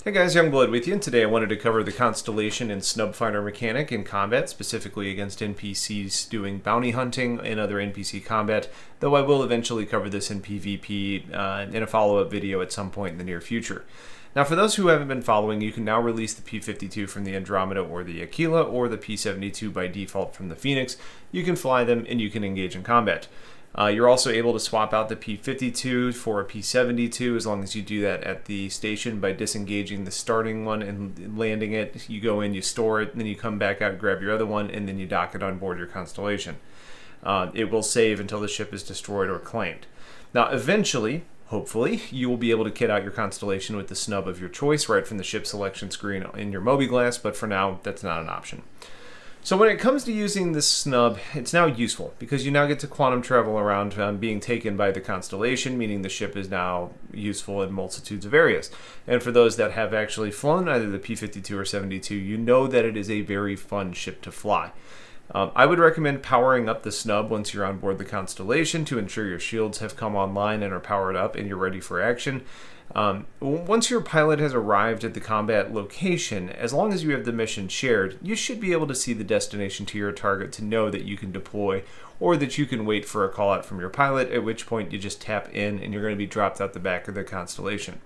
Hey guys, Youngblood with you, and today I wanted to cover the Constellation and Snub Finder mechanic in combat, specifically against NPCs doing bounty hunting and other NPC combat, though I will eventually cover this in PvP in a follow-up video at some point in the near future. Now, for those who haven't been following, you can now release the P-52 from the Andromeda or the Aquila, or the P-72 by default from the Phoenix. You can fly them and you can engage in combat. You're also able to swap out the P-52 for a P-72 as long as you do that at the station by disengaging the starting one and landing it. You go in, you store it, and then you come back out, grab your other one, and then you dock it on board your Constellation. It will save until the ship is destroyed or claimed. Now, eventually, hopefully, you will be able to kit out your Constellation with the snub of your choice right from the ship selection screen in your Mobi-Glass, but for now, that's not an option. So when it comes to using this snub, it's now useful because you now get to quantum travel around being taken by the Constellation, meaning the ship is now useful in multitudes of areas. And for those that have actually flown either the P-52 or 72, you know that it is a very fun ship to fly. I would recommend powering up the snub once you're on board the Constellation to ensure your shields have come online and are powered up and you're ready for action. Once your pilot has arrived at the combat location, as long as you have the mission shared, you should be able to see the destination to your target to know that you can deploy or that you can wait for a call out from your pilot, at which point you just tap in and you're going to be dropped out the back of the Constellation.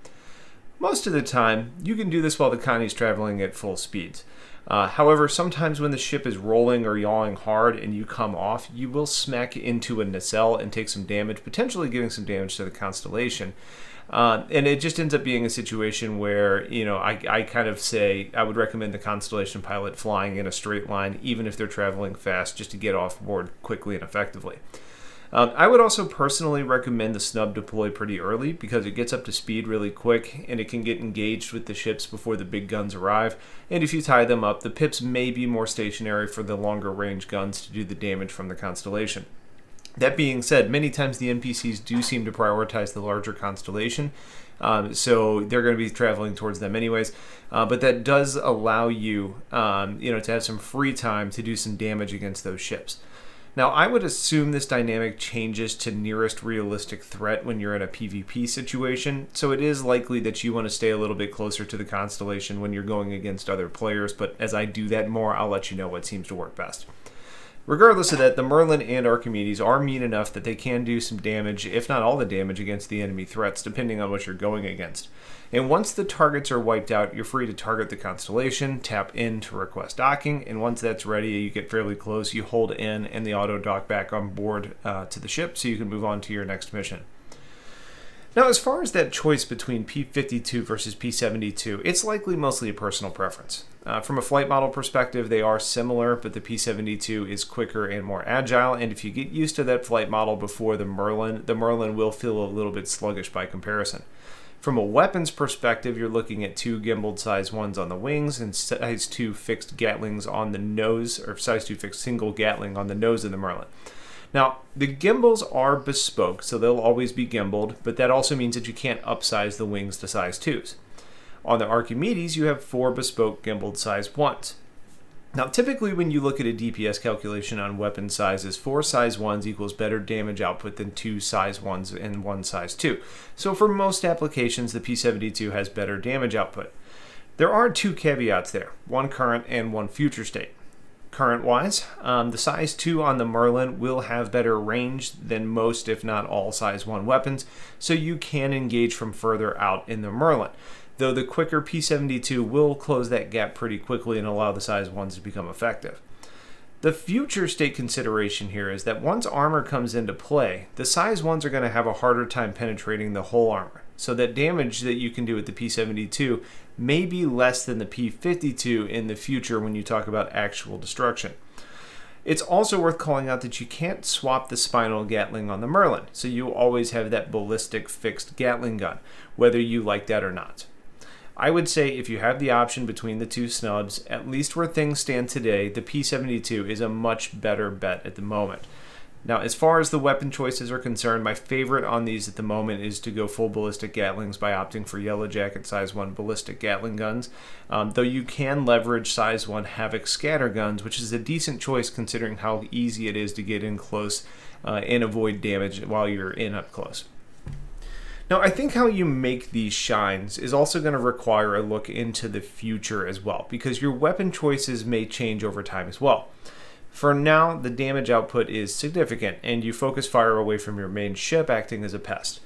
Most of the time, you can do this while the Connie's traveling at full speeds. However, sometimes when the ship is rolling or yawing hard and you come off, you will smack into a nacelle and take some damage, potentially giving some damage to the Constellation. And it just ends up being a situation where, I kind of say I would recommend the Constellation pilot flying in a straight line, even if they're traveling fast, just to get off board quickly and effectively. I would also personally recommend the snub deploy pretty early because it gets up to speed really quick and it can get engaged with the ships before the big guns arrive. And if you tie them up, the pips may be more stationary for the longer range guns to do the damage from the Constellation. That being said, many times the NPCs do seem to prioritize the larger Constellation, so they're going to be traveling towards them anyways. But that does allow you, to have some free time to do some damage against those ships. Now, I would assume this dynamic changes to nearest realistic threat when you're in a PvP situation, so it is likely that you want to stay a little bit closer to the Constellation when you're going against other players, but as I do that more, I'll let you know what seems to work best. Regardless of that, the Merlin and Archimedes are mean enough that they can do some damage, if not all the damage, against the enemy threats, depending on what you're going against. And once the targets are wiped out, you're free to target the Constellation, tap in to request docking, and once that's ready, you get fairly close, you hold in, and the auto dock back on board to the ship so you can move on to your next mission. Now, as far as that choice between P-52 versus P-72, it's likely mostly a personal preference. From a flight model perspective, they are similar, but the P-72 is quicker and more agile, and if you get used to that flight model before the Merlin will feel a little bit sluggish by comparison. From a weapons perspective, you're looking at two gimbaled size 1s on the wings and size 2 fixed Gatlings on the nose, or size 2 fixed single Gatling on the nose of the Merlin. Now, the gimbals are bespoke, so they'll always be gimbaled, but that also means that you can't upsize the wings to size 2s. On the Archimedes, you have 4 bespoke gimbaled size 1s. Now, typically when you look at a DPS calculation on weapon sizes, 4 size 1s equals better damage output than 2 size 1s and 1 size 2. So for most applications, the P-72 has better damage output. There are 2 caveats there, one current and one future state. Current-wise, the size 2 on the Merlin will have better range than most, if not all, size 1 weapons, so you can engage from further out in the Merlin, though the quicker P-72 will close that gap pretty quickly and allow the size 1s to become effective. The future state consideration here is that once armor comes into play, the size 1s are going to have a harder time penetrating the whole armor, so that damage that you can do with the P-72 may be less than the P-52 in the future when you talk about actual destruction. It's also worth calling out that you can't swap the spinal Gatling on the Merlin, so you always have that ballistic fixed Gatling gun, whether you like that or not. I would say if you have the option between the 2 snubs, at least where things stand today, the P-72 is a much better bet at the moment. Now, as far as the weapon choices are concerned, my favorite on these at the moment is to go full ballistic Gatlings by opting for Yellow Jacket size 1 ballistic Gatling guns, though you can leverage size 1 Havoc scatter guns, which is a decent choice considering how easy it is to get in close and avoid damage while you're in up close. Now, I think how you make these shines is also going to require a look into the future as well, because your weapon choices may change over time as well. For now, the damage output is significant, and you focus fire away from your main ship, acting as a pest.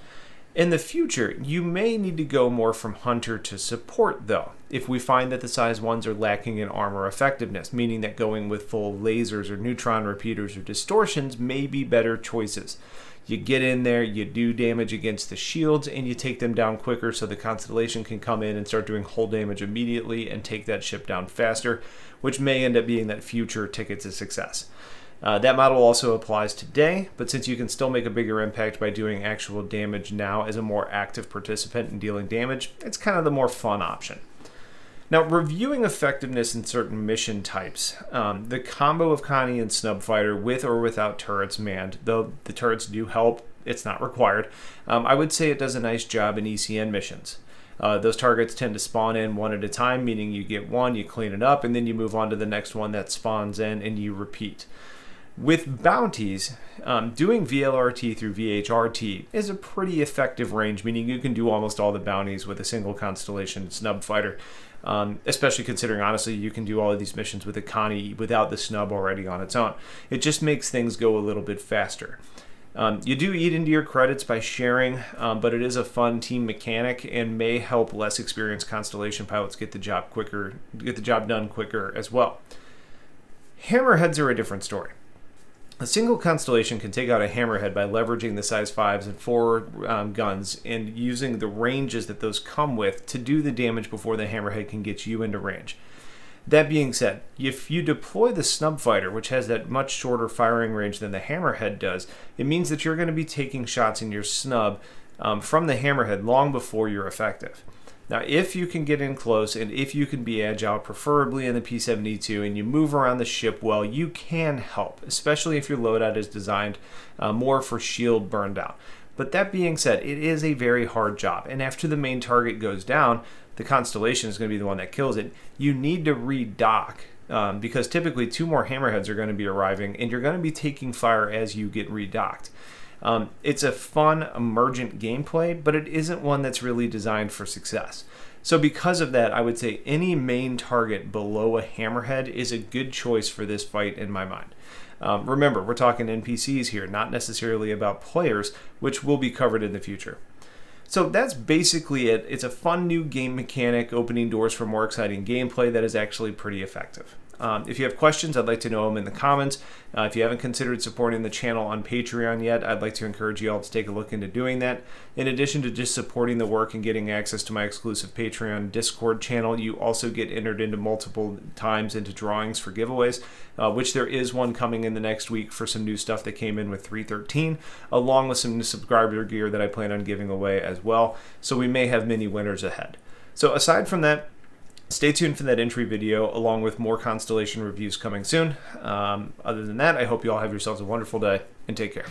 In the future, you may need to go more from hunter to support, though, if we find that the size 1s are lacking in armor effectiveness, meaning that going with full lasers or neutron repeaters or distortions may be better choices. You get in there, you do damage against the shields, and you take them down quicker so the Constellation can come in and start doing hull damage immediately and take that ship down faster, which may end up being that future ticket to success. That model also applies today, but since you can still make a bigger impact by doing actual damage now as a more active participant in dealing damage, it's kind of the more fun option. Now, reviewing effectiveness in certain mission types, the combo of Connie and Snub Fighter with or without turrets manned, though the turrets do help, it's not required, I would say it does a nice job in ECN missions. Those targets tend to spawn in one at a time, meaning you get one, you clean it up, and then you move on to the next one that spawns in and you repeat. With bounties, doing VLRT through VHRT is a pretty effective range, meaning you can do almost all the bounties with a single Constellation Snub Fighter, especially considering, honestly, you can do all of these missions with a Connie without the Snub already on its own. It just makes things go a little bit faster. You do eat into your credits by sharing, but it is a fun team mechanic and may help less experienced Constellation pilots get the job done quicker as well. Hammerheads are a different story. A single Constellation can take out a hammerhead by leveraging the size 5s and 4 guns and using the ranges that those come with to do the damage before the hammerhead can get you into range. That being said, if you deploy the Snub Fighter, which has that much shorter firing range than the hammerhead does, it means that you're going to be taking shots in your snub from the hammerhead long before you're effective. Now, if you can get in close and if you can be agile, preferably in the P-72, and you move around the ship well, you can help, especially if your loadout is designed more for shield burn down. But that being said, it is a very hard job, and after the main target goes down, the Constellation is going to be the one that kills it. You need to redock because typically 2 more hammerheads are going to be arriving, and you're going to be taking fire as you get redocked. It's a fun, emergent gameplay, but it isn't one that's really designed for success. So because of that, I would say any main target below a hammerhead is a good choice for this fight in my mind. Remember, we're talking NPCs here, not necessarily about players, which will be covered in the future. So that's basically it. It's a fun new game mechanic, opening doors for more exciting gameplay that is actually pretty effective. If you have questions, I'd like to know them in the comments. If you haven't considered supporting the channel on Patreon yet, I'd like to encourage you all to take a look into doing that. In addition to just supporting the work and getting access to my exclusive Patreon Discord channel, you also get entered into multiple times into drawings for giveaways, which there is one coming in the next week for some new stuff that came in with 3.13, along with some new subscriber gear that I plan on giving away as well. So we may have many winners ahead. So aside from that, stay tuned for that entry video, along with more Constellation reviews coming soon. Other than that, I hope you all have yourselves a wonderful day, and take care.